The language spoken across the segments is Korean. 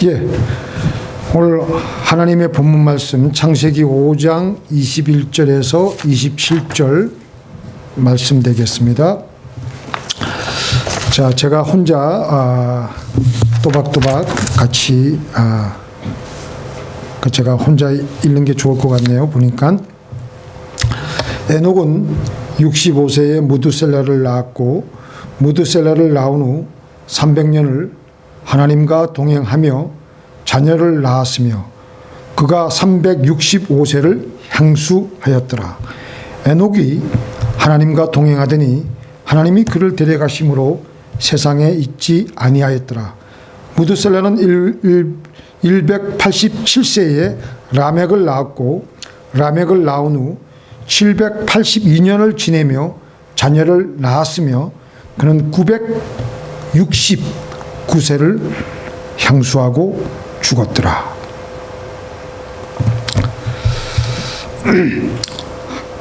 예, 오늘 하나님의 본문 말씀 창세기 5장 21절에서 27절 말씀 되겠습니다. 자, 제가 혼자 또박또박 같이 제가 혼자 읽는 게 좋을 것 같네요. 보니까 에녹은 65세에 무두셀라를 낳았고 무두셀라를 낳은 후 300년을 하나님과 동행하며 자녀를 낳았으며 그가 365세를 향수하였더라. 에녹이 하나님과 동행하더니 하나님이 그를 데려가심으로 세상에 있지 아니하였더라. 무두셀라는 187세에 라멕을 낳았고 라멕을 낳은 후 782년을 지내며 자녀를 낳았으며 그는 969세를 향수하고 죽었더라.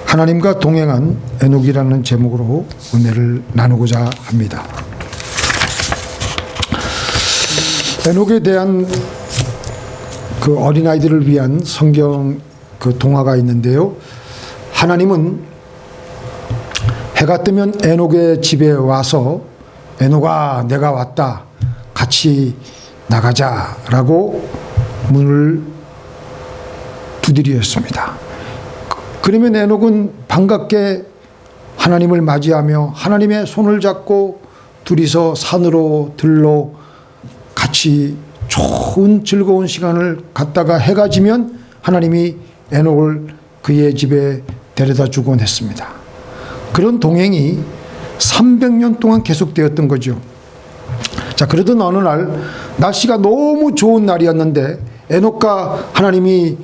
하나님과 동행한 에녹이라는 제목으로 은혜를 나누고자 합니다. 에녹에 대한 그 어린아이들을 위한 성경 그 동화가 있는데요. 하나님은 해가 뜨면 에녹의 집에 와서 에녹아, 내가 왔다. 같이 나가자라고 문을 두드렸습니다. 그러면 에녹은 반갑게 하나님을 맞이하며 하나님의 손을 잡고 둘이서 산으로 들러 같이 좋은 즐거운 시간을 갖다가 해가 지면 하나님이 에녹을 그의 집에 데려다 주곤 했습니다. 그런 동행이 300년 동안 계속되었던 거죠. 자, 그러던 어느 날 날씨가 너무 좋은 날이었는데 에녹과 하나님이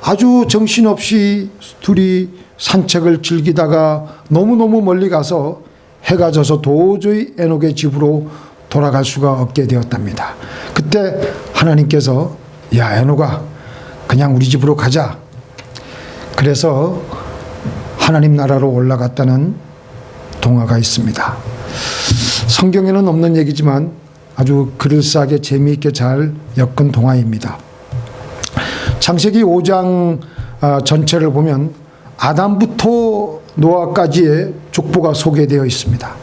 아주 정신없이 둘이 산책을 즐기다가 너무너무 멀리 가서 해가 져서 도저히 에녹의 집으로 돌아갈 수가 없게 되었답니다. 그때 하나님께서 야, 에녹아, 그냥 우리 집으로 가자. 그래서 하나님 나라로 올라갔다는 동화가 있습니다. 성경에는 없는 얘기지만 아주 그럴싸하게 재미있게 잘 엮은 동화입니다. 창세기 5장 전체를 보면 아담부터 노아까지의 족보가 소개되어 있습니다.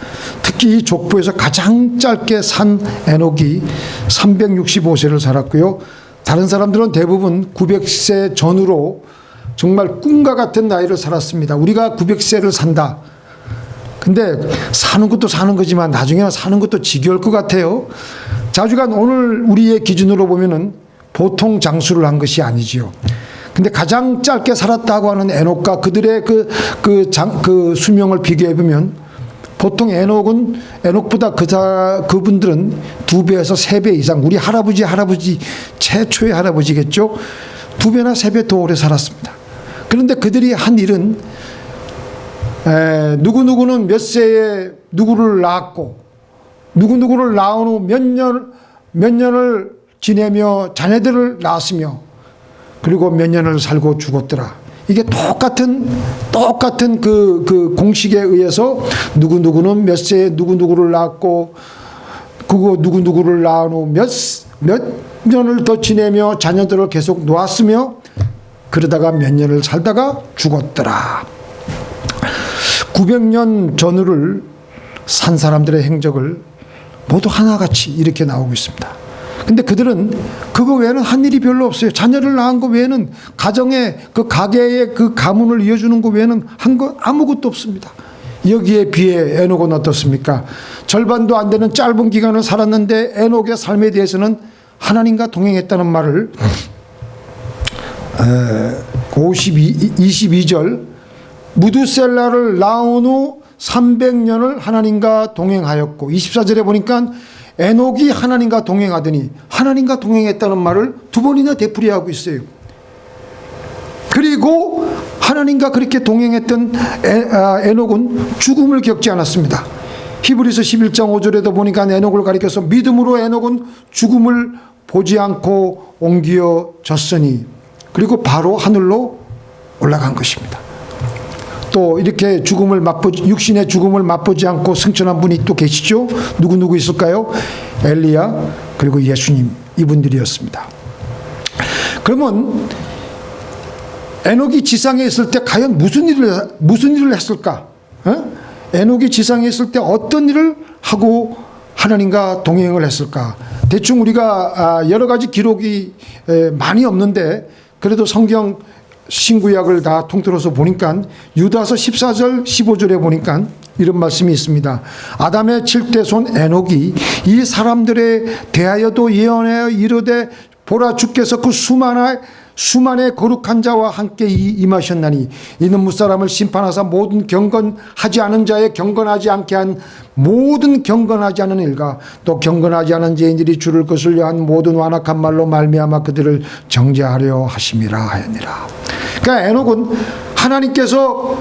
특히 이 족보에서 가장 짧게 산 에녹이 365세를 살았고요. 다른 사람들은 대부분 900세 전후로 정말 꿈과 같은 나이를 살았습니다. 우리가 900세를 산다. 근데 사는 것도 사는 거지만 나중에는 사는 것도 지겨울 것 같아요. 자주간 오늘 우리의 기준으로 보면은 보통 장수를 한 것이 아니지요. 근데 가장 짧게 살았다고 하는 에녹과 그들의 그 수명을 비교해 보면 보통 에녹보다 그분들은 2배에서 3배 이상, 우리 할아버지 최초의 할아버지겠죠. 2배나 3배 더 오래 살았습니다. 그런데 그들이 한 일은 누구누구는 몇 세에 누구를 낳았고 누구누구를 낳은 후 몇 년을 지내며 자녀들을 낳았으며 그리고 몇 년을 살고 죽었더라. 이게 똑같은 그 공식에 의해서 누구누구는 몇 세에 누구누구를 낳았고 그거 누구누구를 낳은 후 몇 년을 더 지내며 자녀들을 계속 놓았으며 그러다가 몇 년을 살다가 죽었더라. 900년 전후를 산 사람들의 행적을 모두 하나같이 이렇게 나오고 있습니다. 근데 그들은 그거 외에는 한 일이 별로 없어요. 자녀를 낳은 거 외에는 가정의 그 가계의 그 가문을 이어주는 거 외에는 한 거 아무것도 없습니다. 여기에 비해 에녹은 어떻습니까? 절반도 안 되는 짧은 기간을 살았는데 에녹의 삶에 대해서는 하나님과 동행했다는 말을 22절 무두셀라를 낳은 후 300년을 하나님과 동행하였고 24절에 보니까 에녹이 하나님과 동행하더니 하나님과 동행했다는 말을 2번이나 되풀이하고 있어요. 그리고 하나님과 그렇게 동행했던 에녹은 죽음을 겪지 않았습니다. 히브리서 11장 5절에도 보니까 에녹을 가리켜서 믿음으로 에녹은 죽음을 보지 않고 옮겨졌으니 그리고 바로 하늘로 올라간 것입니다. 또 이렇게 육신의 죽음을 맛보지 않고 승천한 분이 또 계시죠. 누구 있을까요? 엘리야 그리고 예수님 이분들이었습니다. 그러면 에녹이 지상에 있을 때 과연 무슨 일을 했을까? 에녹이 지상에 있을 때 어떤 일을 하고 하나님과 동행을 했을까? 대충 우리가 여러 가지 기록이 많이 없는데 그래도 성경 신구약을 다 통틀어서 보니까 유다서 14절 15절에 보니까 이런 말씀이 있습니다. 아담의 7대 손 에녹이 이 사람들에 대하여도 예언하여 이르되 보라 주께서 그 수만의 거룩한 자와 함께 임하셨나니 이는 무사람을 심판하사 모든 경건하지 않은 자의 경건하지 않게 한 모든 경건하지 않은 일과 또 경건하지 않은 죄인들이 주를 거슬려 한 모든 완악한 말로 말미암아 그들을 정죄하려 하심이라 하였니라. 그러니까 에녹은 하나님께서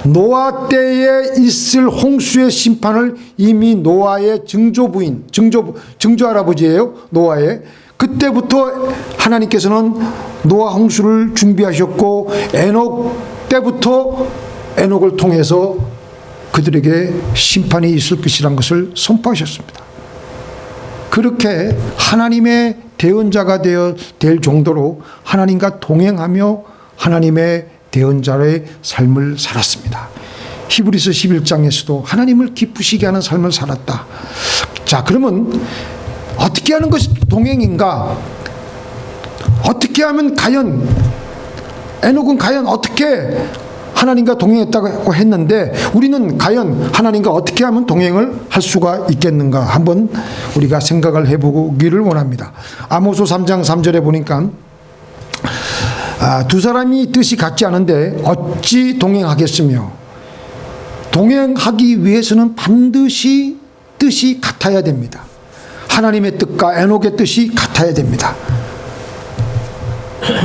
노아 때에 있을 홍수의 심판을 이미 노아의 증조부인 증조 할아버지예요. 노아의 그때부터 하나님께서는 노아 홍수를 준비하셨고 에녹 때부터 에녹을 통해서 그들에게 심판이 있을 것이라는 것을 선포하셨습니다. 그렇게 하나님의 대언자가 될 정도로 하나님과 동행하며 하나님의 대언자의 삶을 살았습니다. 히브리서 11장에서도 하나님을 기쁘시게 하는 삶을 살았다. 자, 그러면 어떻게 하는 것이 동행인가? 어떻게 하면 과연 에녹은 과연 어떻게 하나님과 동행했다고 했는데 우리는 과연 하나님과 어떻게 하면 동행을 할 수가 있겠는가? 한번 우리가 생각을 해보기를 원합니다. 아모스 3장 3절에 보니까 두 사람이 뜻이 같지 않은데 어찌 동행하겠으며 동행하기 위해서는 반드시 뜻이 같아야 됩니다. 하나님의 뜻과 에녹의 뜻이 같아야 됩니다.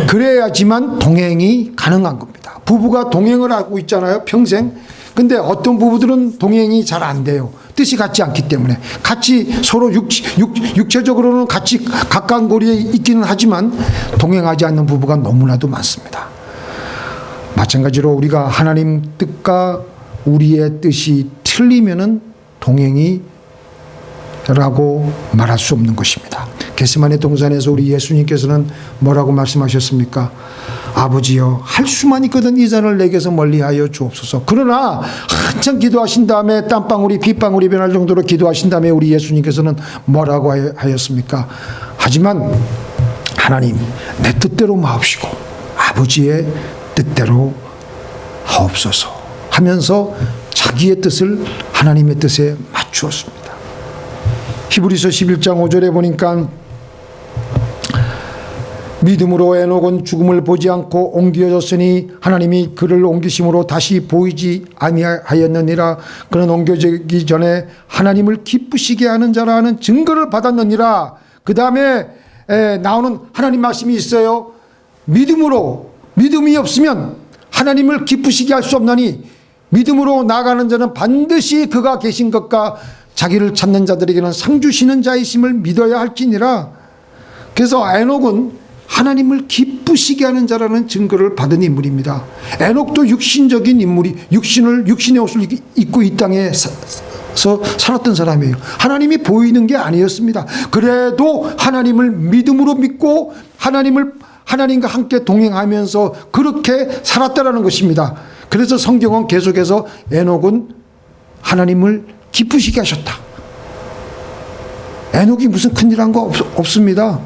그래야지만 동행이 가능한 겁니다. 부부가 동행을 하고 있잖아요, 평생. 근데 어떤 부부들은 동행이 잘 안 돼요. 뜻이 같지 않기 때문에. 같이 서로 육체적으로는 같이 가까운 거리에 있기는 하지만 동행하지 않는 부부가 너무나도 많습니다. 마찬가지로 우리가 하나님 뜻과 우리의 뜻이 틀리면은 동행이 라고 말할 수 없는 것입니다. 겟세마네 동산에서 우리 예수님께서는 뭐라고 말씀하셨습니까? 아버지여, 할 수만 있거든 이 잔을 내게서 멀리하여 주옵소서. 그러나 한참 기도하신 다음에 땀방울이 빗방울이 변할 정도로 기도하신 다음에 우리 예수님께서는 뭐라고 하였습니까? 하지만 하나님, 내 뜻대로 마옵시고 아버지의 뜻대로 하옵소서 하면서 자기의 뜻을 하나님의 뜻에 맞추었습니다. 히브리서 11장 5절에 보니까 믿음으로 에녹은 죽음을 보지 않고 옮겨졌으니 하나님이 그를 옮기심으로 다시 보이지 아니하였느니라. 그는 옮겨지기 전에 하나님을 기쁘시게 하는 자라는 증거를 받았느니라. 그 다음에 나오는 하나님 말씀이 있어요. 믿음이 없으면 하나님을 기쁘시게 할 수 없나니 믿음으로 나아가는 자는 반드시 그가 계신 것과 자기를 찾는 자들에게는 상 주시는 자이심을 믿어야 할지니라. 그래서 에녹은 하나님을 기쁘시게 하는 자라는 증거를 받은 인물입니다. 에녹도 육신적인 인물이 육신의 옷을 입고 이 땅에서 살았던 사람이에요. 하나님이 보이는 게 아니었습니다. 그래도 하나님을 믿음으로 믿고 하나님과 함께 동행하면서 그렇게 살았다라는 것입니다. 그래서 성경은 계속해서 에녹은 하나님을 기쁘시게 하셨다. 에녹이 무슨 큰일 한 거 없습니다.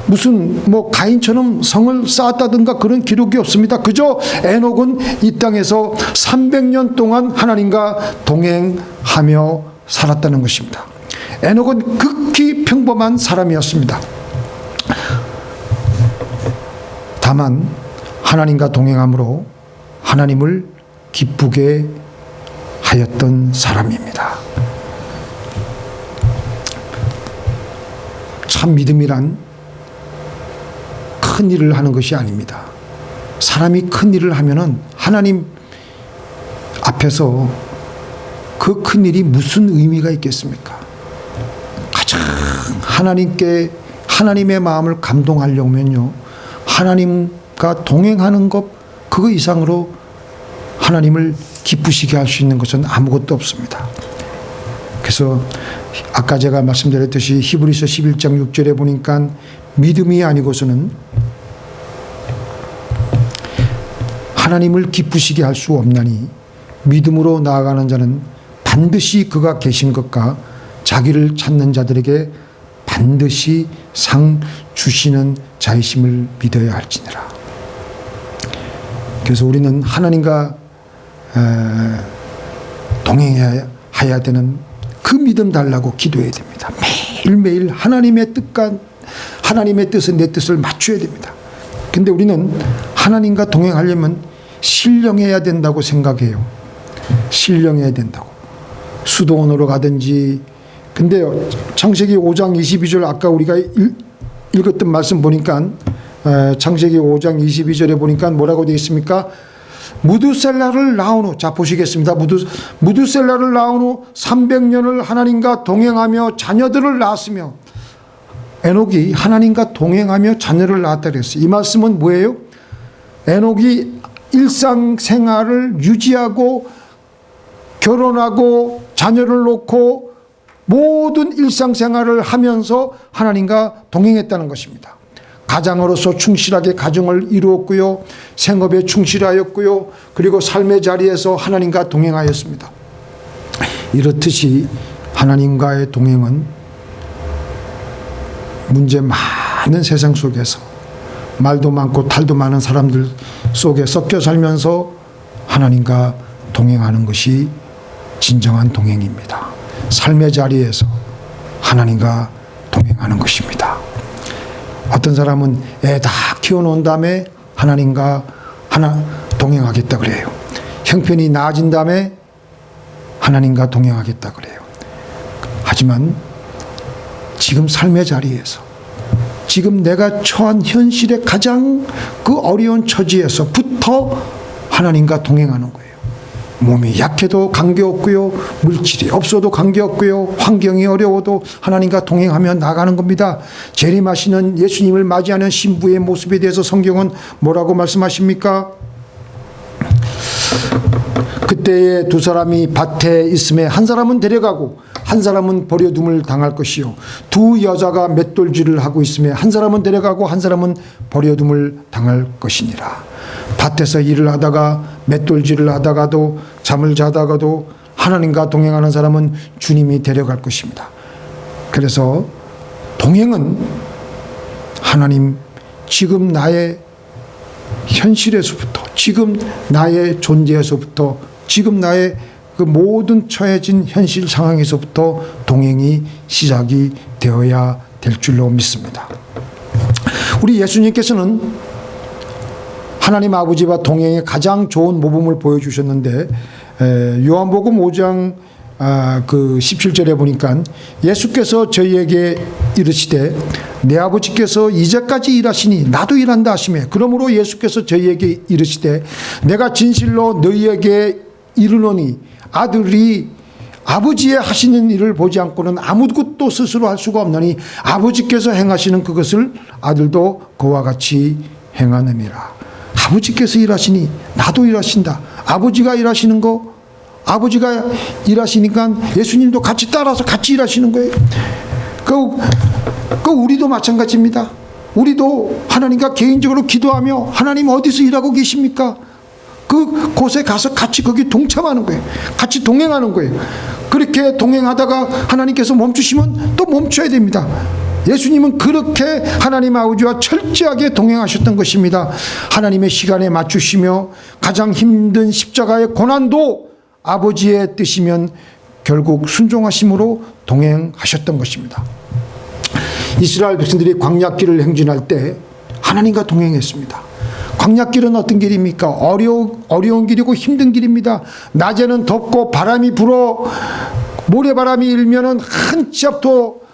무슨 가인처럼 성을 쌓았다든가 그런 기록이 없습니다. 그저 에녹은 이 땅에서 300년 동안 하나님과 동행하며 살았다는 것입니다. 에녹은 극히 평범한 사람이었습니다. 다만 하나님과 동행함으로 하나님을 기쁘게 하였던 사람입니다. 참 믿음이란 큰 일을 하는 것이 아닙니다. 사람이 큰 일을 하면은 하나님 앞에서 그 큰 일이 무슨 의미가 있겠습니까? 가장 하나님의 마음을 감동하려면요, 하나님과 동행하는 것 그거 이상으로 하나님을 기쁘시게 할 수 있는 것은 아무것도 없습니다. 그래서 아까 제가 말씀드렸듯이 히브리서 11장 6절에 보니까 믿음이 아니고서는 하나님을 기쁘시게 할 수 없나니 믿음으로 나아가는 자는 반드시 그가 계신 것과 자기를 찾는 자들에게 반드시 상 주시는 자이심을 믿어야 할지니라. 그래서 우리는 하나님과 동행해야 되는 그 믿음 달라고 기도해야 됩니다. 매일매일 하나님의 뜻은 내 뜻을 맞춰야 됩니다. 근데 우리는 하나님과 동행하려면 신령해야 된다고 생각해요. 신령해야 된다고. 수도원으로 가든지. 근데 창세기 5장 22절 아까 우리가 읽었던 말씀 보니까 창세기 5장 22절에 보니까 뭐라고 되어 있습니까? 무두셀라를 낳은 후, 자 보시겠습니다. 무두셀라를 낳은 후 300년을 하나님과 동행하며 자녀들을 낳았으며, 에녹이 하나님과 동행하며 자녀를 낳았다 그랬어요. 이 말씀은 뭐예요? 에녹이 일상생활을 유지하고 결혼하고 자녀를 놓고 모든 일상생활을 하면서 하나님과 동행했다는 것입니다. 가장으로서 충실하게 가정을 이루었고요. 생업에 충실하였고요. 그리고 삶의 자리에서 하나님과 동행하였습니다. 이렇듯이 하나님과의 동행은 문제 많은 세상 속에서 말도 많고 탈도 많은 사람들 속에 섞여 살면서 하나님과 동행하는 것이 진정한 동행입니다. 삶의 자리에서 하나님과 동행하는 것입니다. 어떤 사람은 애 다 키워놓은 다음에 하나님과 동행하겠다 그래요. 형편이 나아진 다음에 하나님과 동행하겠다 그래요. 하지만 지금 삶의 자리에서, 지금 내가 처한 현실의 가장 그 어려운 처지에서부터 하나님과 동행하는 거예요. 몸이 약해도 관계없고요, 물질이 없어도 관계없고요, 환경이 어려워도 하나님과 동행하며 나가는 겁니다. 재림하시는 예수님을 맞이하는 신부의 모습에 대해서 성경은 뭐라고 말씀하십니까? 그때에 두 사람이 밭에 있음에 한 사람은 데려가고 한 사람은 버려둠을 당할 것이요, 두 여자가 맷돌질을 하고 있음에 한 사람은 데려가고 한 사람은 버려둠을 당할 것이니라. 밭에서 일을 하다가 맷돌질을 하다가도 잠을 자다가도 하나님과 동행하는 사람은 주님이 데려갈 것입니다. 그래서 동행은 하나님, 지금 나의 현실에서부터, 지금 나의 존재에서부터, 지금 나의 그 모든 처해진 현실 상황에서부터 동행이 시작이 되어야 될 줄로 믿습니다. 우리 예수님께서는 하나님 아버지와 동행의 가장 좋은 모범을 보여주셨는데, 요한복음 5장 그 17절에 보니까 예수께서 저희에게 이르시되 내 아버지께서 이제까지 일하시니 나도 일한다 하시매, 그러므로 예수께서 저희에게 이르시되 내가 진실로 너희에게 이르노니 아들이 아버지의 하시는 일을 보지 않고는 아무것도 스스로 할 수가 없나니 아버지께서 행하시는 그것을 아들도 그와 같이 행하느니라. 아버지께서 일하시니 나도 일하신다. 아버지가 일하시는 거, 아버지가 일하시니까 예수님도 같이 따라서 같이 일하시는 거예요. 그 우리도 마찬가지입니다. 우리도 하나님과 개인적으로 기도하며 하나님 어디서 일하고 계십니까? 그 곳에 가서 같이 거기 동참하는 거예요. 같이 동행하는 거예요. 그렇게 동행하다가 하나님께서 멈추시면 또 멈춰야 됩니다. 예수님은 그렇게 하나님 아버지와 철저하게 동행하셨던 것입니다. 하나님의 시간에 맞추시며 가장 힘든 십자가의 고난도 아버지의 뜻이면 결국 순종하심으로 동행하셨던 것입니다. 이스라엘 백성들이 광야길을 행진할 때 하나님과 동행했습니다. 광야길은 어떤 길입니까? 어려운 길이고 힘든 길입니다. 낮에는 덥고 바람이 불어 모래바람이 일면은 한치 앞도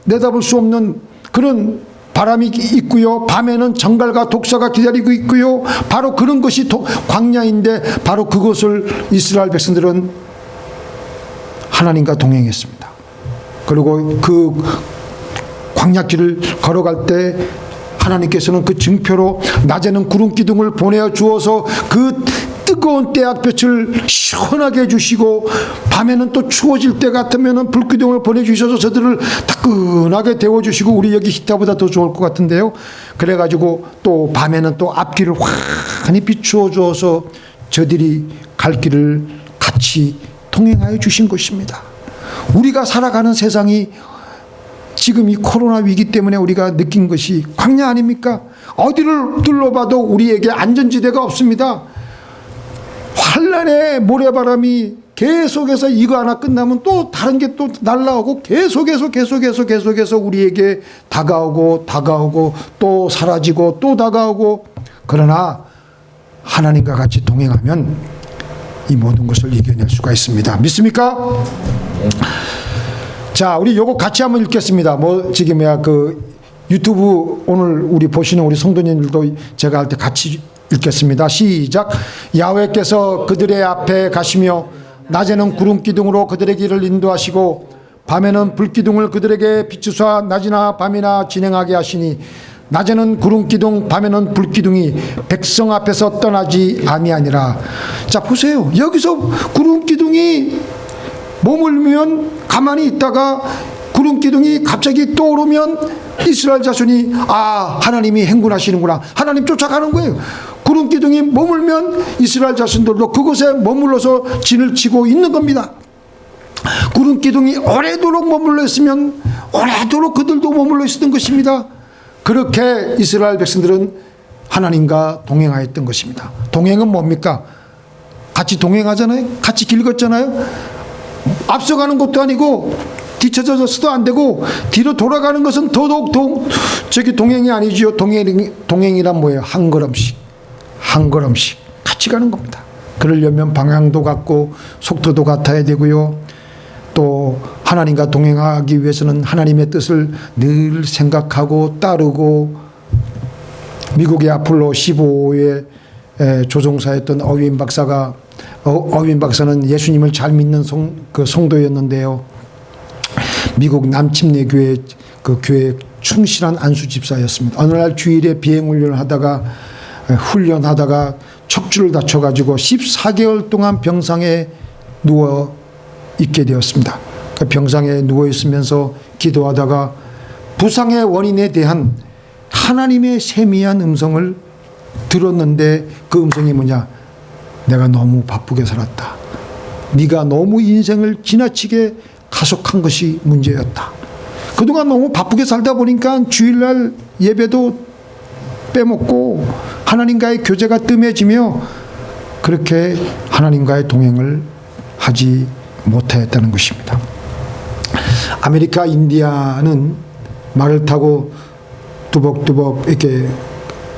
내다볼 수 없는 그런 바람이 있고요. 밤에는 정갈과 독사가 기다리고 있고요. 바로 그런 것이 광야인데 바로 그것을 이스라엘 백성들은 하나님과 동행했습니다. 그리고 그 광야길을 걸어갈 때 하나님께서는 그 증표로 낮에는 구름 기둥을 보내어 주어서 그 뜨거운 때약볕을 시원하게 해주시고 밤에는 또 추워질 때 같으면 불기둥을 보내주셔서 저들을 따끈하게 데워주시고 우리 여기 히타보다 더 좋을 것 같은데요. 그래가지고 또 밤에는 또 앞길을 환히 비추어 주어서 저들이 갈 길을 같이 동행하여 주신 것입니다. 우리가 살아가는 세상이 지금 이 코로나 위기 때문에 우리가 느낀 것이 광야 아닙니까? 어디를 둘러봐도 우리에게 안전지대가 없습니다. 환란의 모래바람이 계속해서 이거 하나 끝나면 또 다른 게 또 날라오고 계속해서 우리에게 다가오고 또 사라지고 또 다가오고. 그러나 하나님과 같이 동행하면 이 모든 것을 이겨낼 수가 있습니다. 믿습니까? 자, 우리 요거 같이 한번 읽겠습니다. 그 유튜브 오늘 우리 보시는 우리 성도님들도 제가 할 때 같이 읽겠습니다. 시작. 야훼께서 그들의 앞에 가시며 낮에는 구름 기둥으로 그들의 길을 인도하시고 밤에는 불기둥을 그들에게 비추사 낮이나 밤이나 진행하게 하시니 낮에는 구름 기둥 밤에는 불기둥이 백성 앞에서 떠나지 아니하니라. 자, 보세요. 여기서 구름 기둥이 머물면 가만히 있다가 구름 기둥이 갑자기 떠오르면 이스라엘 자손이 하나님이 행군하시는구나. 하나님 쫓아가는 거예요. 구름 기둥이 머물면 이스라엘 자손들도 그곳에 머물러서 진을 치고 있는 겁니다. 구름 기둥이 오래도록 머물러 있으면 오래도록 그들도 머물러 있었던 것입니다. 그렇게 이스라엘 백성들은 하나님과 동행하였던 것입니다. 동행은 뭡니까? 같이 동행하잖아요. 같이 길 걷잖아요. 앞서가는 것도 아니고 뒤쳐져서도 안 되고 뒤로 돌아가는 것은 더더욱 동행이 아니지요. 동행이란 뭐예요? 한 걸음씩 같이 가는 겁니다. 그러려면 방향도 같고 속도도 같아야 되고요. 또 하나님과 동행하기 위해서는 하나님의 뜻을 늘 생각하고 따르고. 미국의 아폴로 15호의 조종사였던 어윈 박사는 예수님을 잘 믿는 성도였는데요. 미국 남침내 교회 그 교회 충실한 안수 집사였습니다. 어느 날 주일에 비행 훈련하다가 척추를 다쳐가지고 14개월 동안 병상에 누워 있게 되었습니다. 그 병상에 누워 있으면서 기도하다가 부상의 원인에 대한 하나님의 세미한 음성을 들었는데 그 음성이 뭐냐? 내가 너무 바쁘게 살았다. 네가 너무 인생을 지나치게 가속한 것이 문제였다. 그동안 너무 바쁘게 살다 보니까 주일날 예배도 빼먹고 하나님과의 교제가 뜸해지며 그렇게 하나님과의 동행을 하지 못하였다는 것입니다. 아메리카 인디아는 말을 타고 뚜벅뚜벅 이렇게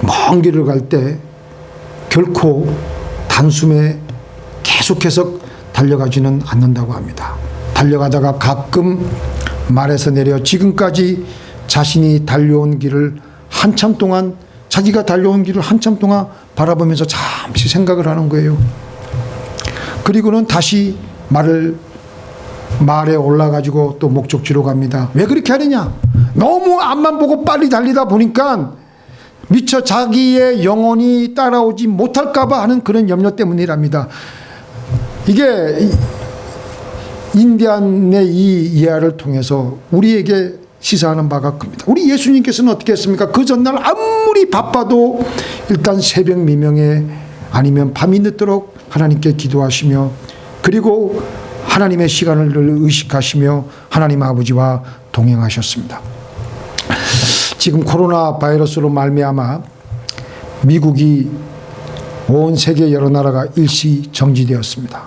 먼 길을 갈 때 결코 단숨에 계속해서 달려가지는 않는다고 합니다. 달려가다가 가끔 말에서 내려 지금까지 자신이 달려온 길을 한참 동안 자기가 달려온 길을 한참 동안 바라보면서 잠시 생각을 하는 거예요. 그리고는 다시 말에 올라가지고 또 목적지로 갑니다. 왜 그렇게 하느냐? 너무 앞만 보고 빨리 달리다 보니까 미처 자기의 영혼이 따라오지 못할까봐 하는 그런 염려 때문이랍니다. 이게 인디안의 이 이야를 통해서 우리에게 시사하는 바가 큽니다. 우리 예수님께서는 어떻게 했습니까? 그 전날 아무리 바빠도 일단 새벽 미명에 아니면 밤이 늦도록 하나님께 기도하시며 그리고 하나님의 시간을 늘 의식하시며 하나님 아버지와 동행하셨습니다. 지금 코로나 바이러스로 말미암아 미국이 온 세계 여러 나라가 일시 정지되었습니다.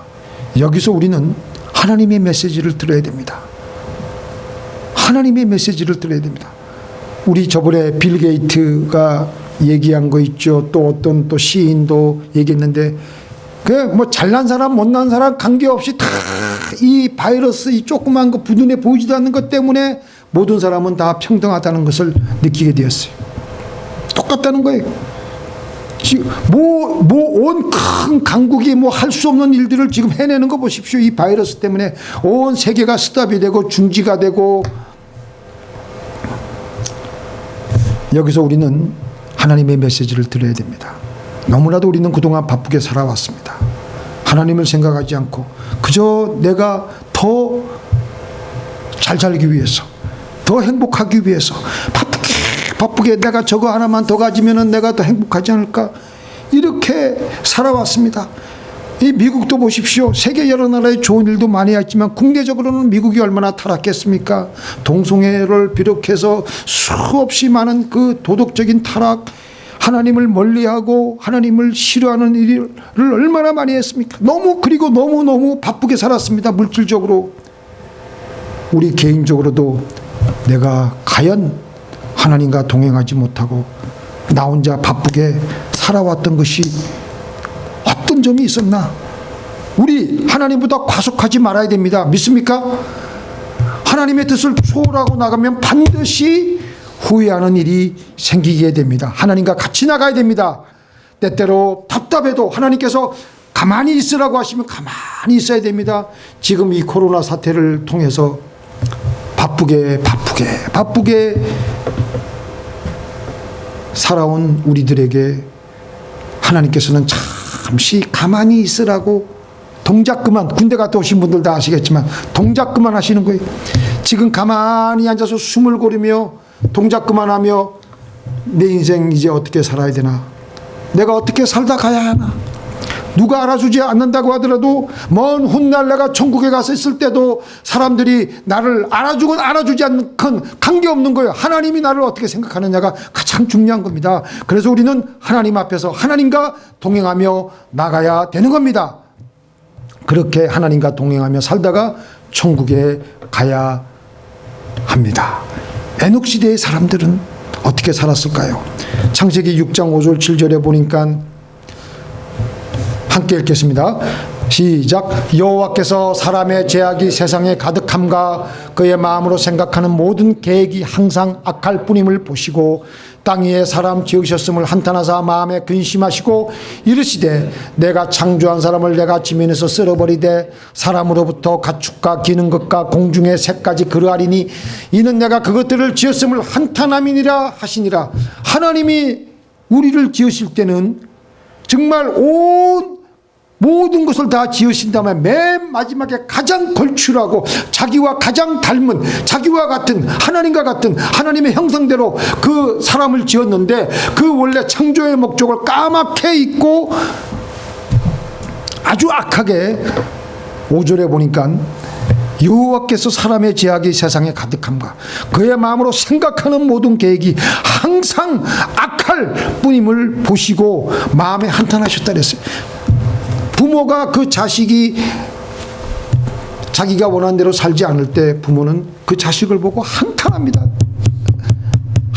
여기서 우리는 하나님의 메시지를 들어야 됩니다. 하나님의 메시지를 들어야 됩니다. 우리 저번에 빌 게이트가 얘기한 거 있죠. 또 어떤 또 시인도 얘기했는데 그 뭐 잘난 사람 못난 사람 관계없이 다 이 바이러스 이 조그만 거 부눈에 보이지도 않는 것 때문에 모든 사람은 다 평등하다는 것을 느끼게 되었어요. 똑같다는 거예요. 지금 온 큰 강국이 뭐 할 수 없는 일들을 지금 해내는 거 보십시오. 이 바이러스 때문에 온 세계가 스탑이 되고 중지가 되고. 여기서 우리는 하나님의 메시지를 들어야 됩니다. 너무나도 우리는 그동안 바쁘게 살아왔습니다. 하나님을 생각하지 않고 그저 내가 더 잘 살기 위해서, 더 행복하기 위해서 바쁘게 내가 저거 하나만 더 가지면은 내가 더 행복하지 않을까, 이렇게 살아왔습니다. 이 미국도 보십시오. 세계 여러 나라에 좋은 일도 많이 했지만 국내적으로는 미국이 얼마나 타락했습니까? 동성애를 비롯해서 수없이 많은 그 도덕적인 타락, 하나님을 멀리하고 하나님을 싫어하는 일을 얼마나 많이 했습니까? 그리고 너무 바쁘게 살았습니다. 물질적으로. 우리 개인적으로도 내가 과연 하나님과 동행하지 못하고 나 혼자 바쁘게 살아왔던 것이 어떤 점이 있었나? 우리 하나님보다 과속하지 말아야 됩니다. 믿습니까? 하나님의 뜻을 초월하고 나가면 반드시 후회하는 일이 생기게 됩니다. 하나님과 같이 나가야 됩니다. 때때로 답답해도 하나님께서 가만히 있으라고 하시면 가만히 있어야 됩니다. 지금 이 코로나 사태를 통해서 바쁘게 살아온 우리들에게 하나님께서는 잠시 가만히 있으라고 동작 그만, 군대 갔다 오신 분들 다 아시겠지만 동작 그만 하시는 거예요. 지금 가만히 앉아서 숨을 고르며 동작 그만하며 내 인생 이제 어떻게 살아야 되나, 내가 어떻게 살다 가야 하나, 누가 알아주지 않는다고 하더라도 먼 훗날 내가 천국에 가서 있을 때도 사람들이 나를 알아주건 알아주지 않건 관계없는 거예요. 하나님이 나를 어떻게 생각하느냐가 가장 중요한 겁니다. 그래서 우리는 하나님 앞에서 하나님과 동행하며 나가야 되는 겁니다. 그렇게 하나님과 동행하며 살다가 천국에 가야 합니다. 에녹 시대의 사람들은 어떻게 살았을까요? 창세기 6장 5절 7절에 보니까 함께 읽겠습니다. 시작. 여호와께서 사람의 죄악이 세상에 가득함과 그의 마음으로 생각하는 모든 계획이 항상 악할 뿐임을 보시고 땅 위에 사람 지으셨음을 한탄하사 마음에 근심하시고 이르시되 내가 창조한 사람을 내가 지면에서 쓸어버리되 사람으로부터 가축과 기는 것과 공중의 새까지 그러하리니 이는 내가 그것들을 지었음을 한탄함이니라 하시니라. 하나님이 우리를 지으실 때는 정말 모든 것을 다 지으신 다음에 맨 마지막에 가장 걸출하고 자기와 가장 닮은, 자기와 같은, 하나님과 같은 하나님의 형상대로 그 사람을 지었는데 그 원래 창조의 목적을 까맣게 잊고 아주 악하게 5절에 보니까 여호와께서 사람의 죄악이 세상에 가득함과 그의 마음으로 생각하는 모든 계획이 항상 악할 뿐임을 보시고 마음에 한탄하셨다 그랬어요. 부모가 그 자식이 자기가 원하는 대로 살지 않을 때 부모는 그 자식을 보고 한탄합니다.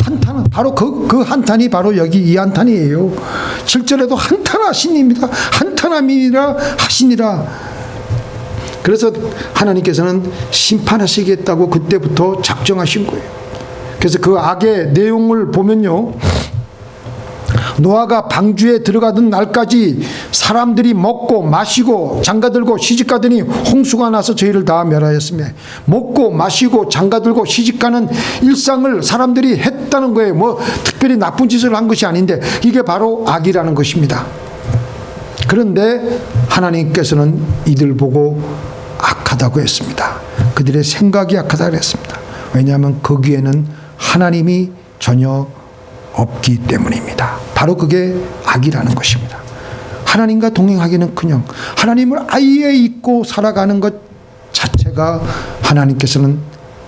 한탄은 바로 그 한탄이 바로 여기 이 한탄이에요. 7절에도 한탄하시니입니다. 한탄함이라 하시니라. 그래서 하나님께서는 심판하시겠다고 그때부터 작정하신 거예요. 그래서 그 악의 내용을 보면요, 노아가 방주에 들어가던 날까지 사람들이 먹고 마시고 장가들고 시집가더니 홍수가 나서 저희를 다 멸하였으며, 먹고 마시고 장가들고 시집가는 일상을 사람들이 했다는 거예요. 뭐 특별히 나쁜 짓을 한 것이 아닌데 이게 바로 악이라는 것입니다. 그런데 하나님께서는 이들 보고 악하다고 했습니다. 그들의 생각이 악하다고 했습니다. 왜냐하면 거기에는 하나님이 전혀 없기 때문입니다. 바로 그게 악이라는 것입니다. 하나님과 동행하기는커녕 하나님을 아예 잊고 살아가는 것 자체가 하나님께서는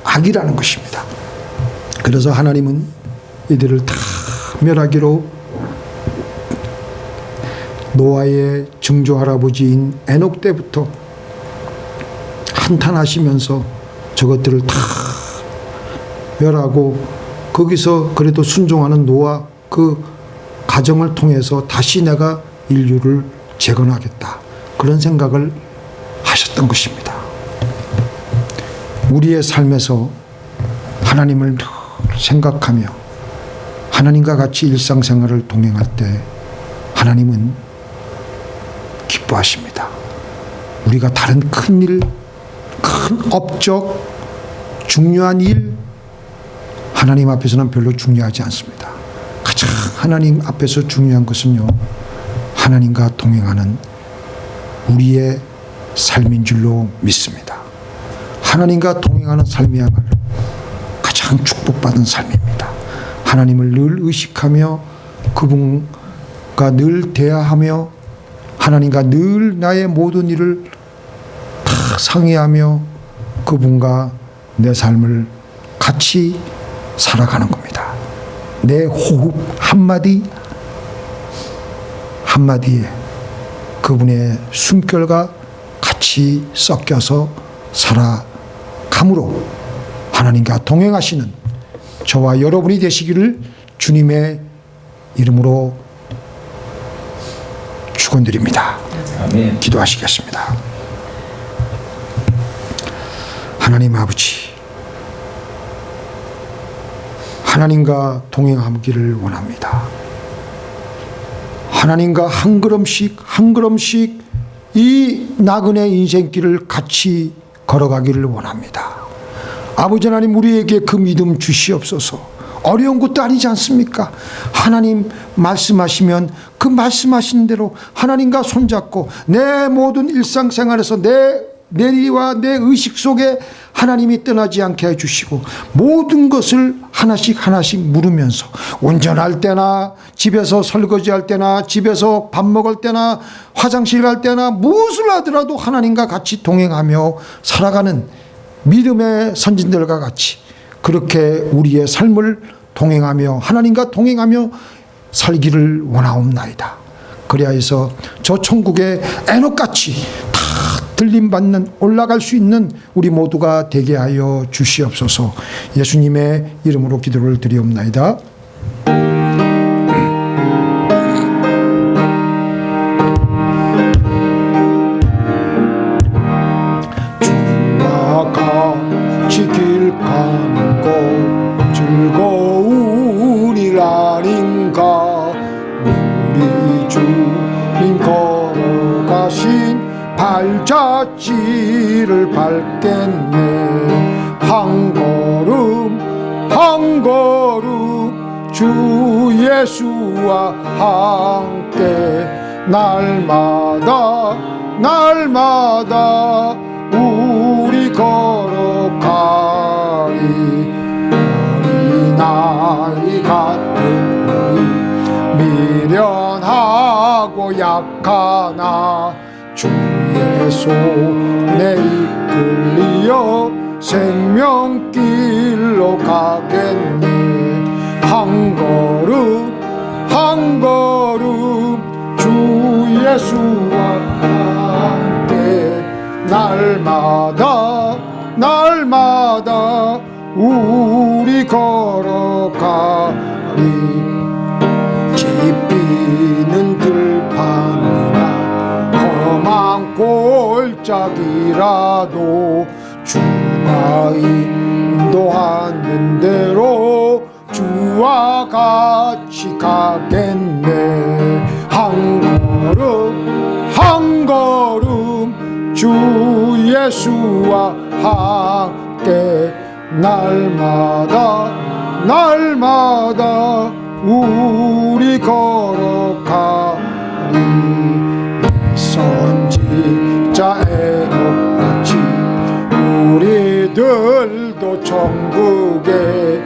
악이라는 것입니다. 그래서 하나님은 이들을 다 멸하기로 노아의 증조 할아버지인 에녹 때부터 한탄하시면서 저것들을 다 멸하고, 거기서 그래도 순종하는 노아 그 가정을 통해서 다시 내가 인류를 재건하겠다, 그런 생각을 하셨던 것입니다. 우리의 삶에서 하나님을 늘 생각하며 하나님과 같이 일상생활을 동행할 때 하나님은 기뻐하십니다. 우리가 다른 큰 일, 큰 업적, 중요한 일, 하나님 앞에서는 별로 중요하지 않습니다. 가장 하나님 앞에서 중요한 것은요, 하나님과 동행하는 우리의 삶인 줄로 믿습니다. 하나님과 동행하는 삶이야말로 가장 축복받은 삶입니다. 하나님을 늘 의식하며 그분과 늘 대화하며 하나님과 늘 나의 모든 일을 다 상의하며 그분과 내 삶을 같이 살아가는 겁니다. 내 호흡 한마디 한마디에 그분의 숨결과 같이 섞여서 살아감으로 하나님과 동행하시는 저와 여러분이 되시기를 주님의 이름으로 축원드립니다. 아멘. 기도하시겠습니다. 하나님 아버지, 하나님과 동행하기를 원합니다. 하나님과 한 걸음씩 한 걸음씩 이 나그네 인생길을 같이 걸어가기를 원합니다. 아버지 하나님, 우리에게 그 믿음 주시옵소서. 어려운 것도 아니지 않습니까? 하나님 말씀하시면 그 말씀하신 대로 하나님과 손잡고 내 모든 일상생활에서 내 내리와 내 의식 속에 하나님이 떠나지 않게 해주시고 모든 것을 하나씩 하나씩 물으면서 운전할 때나 집에서 설거지할 때나 집에서 밥 먹을 때나 화장실 갈 때나 무엇을 하더라도 하나님과 같이 동행하며 살아가는 믿음의 선진들과 같이 그렇게 우리의 삶을 동행하며 하나님과 동행하며 살기를 원하옵나이다. 그리하여서 저 천국의 에녹같이 다 들림받는 올라갈 수 있는 우리 모두가 되게 하여 주시옵소서. 예수님의 이름으로 기도를 드리옵나이다. 주와 같이 길 가는 것 즐거운 일 아닌가. 우리 주님 걸어가신 발자취를 밟겠네. 한 걸음 한 걸음 주 예수와 함께 날마다 날마다 우리 걸어가리. 어린아이 같은 우리 미련하고 약하나 주의 손에 이끌리어 생명길로 가겠네. 한 걸음 한 걸음 주 예수와 함께 날마다 날마다 우리 걸어가리. 짚히는 들판이나 험한 골짜기라도 주가 인도하는 대로 주와 같이 가겠네. 한 걸음 한 걸음 주 예수와 함께 날마다 날마다 우리 걸어가리. 선지자 에녹같이 우리들도 천국에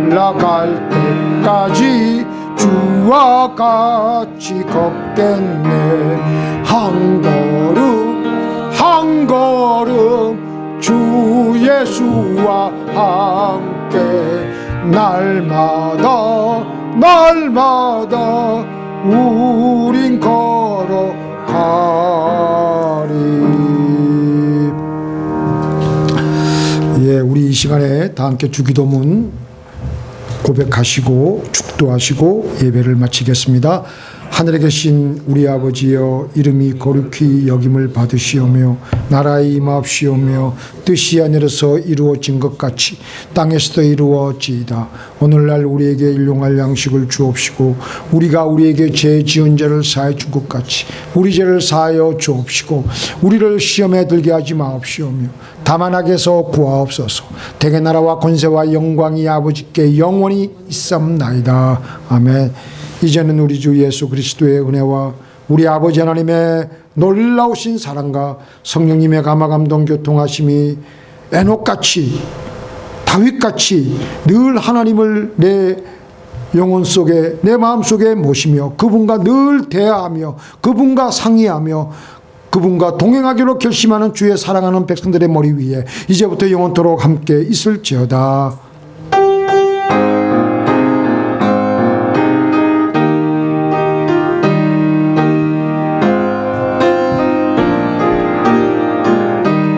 들려올라갈 때까지 주와 같이 걷겠네. 한 걸음 한 걸음 주 예수와 함께 날마다 날마다 우린 걸어가리. 예, 우리 이 시간에 다 함께 주기도문 고백하시고 축도하시고 예배를 마치겠습니다. 하늘에 계신 우리 아버지여, 이름이 거룩히 여김을 받으시오며 나라의 임하옵시오며 뜻이 하늘에서 이루어진 것 같이 땅에서도 이루어지이다. 오늘날 우리에게 일용할 양식을 주옵시고 우리가 우리에게 죄 지은 죄를 사해 준 것 같이 우리 죄를 사하여 주옵시고 우리를 시험에 들게 하지 마옵시오며 다만 악에서 구하옵소서. 대개 나라와 권세와 영광이 아버지께 영원히 있사옵나이다. 아멘. 이제는 우리 주 예수 그리스도의 은혜와 우리 아버지 하나님의 놀라우신 사랑과 성령님의 감화감동 교통하심이 에녹같이 다윗같이 늘 하나님을 내 영혼 속에 내 마음속에 모시며 그분과 늘 대화하며 그분과 상의하며 그분과 동행하기로 결심하는 주의 사랑하는 백성들의 머리 위에 이제부터 영원토록 함께 있을지어다.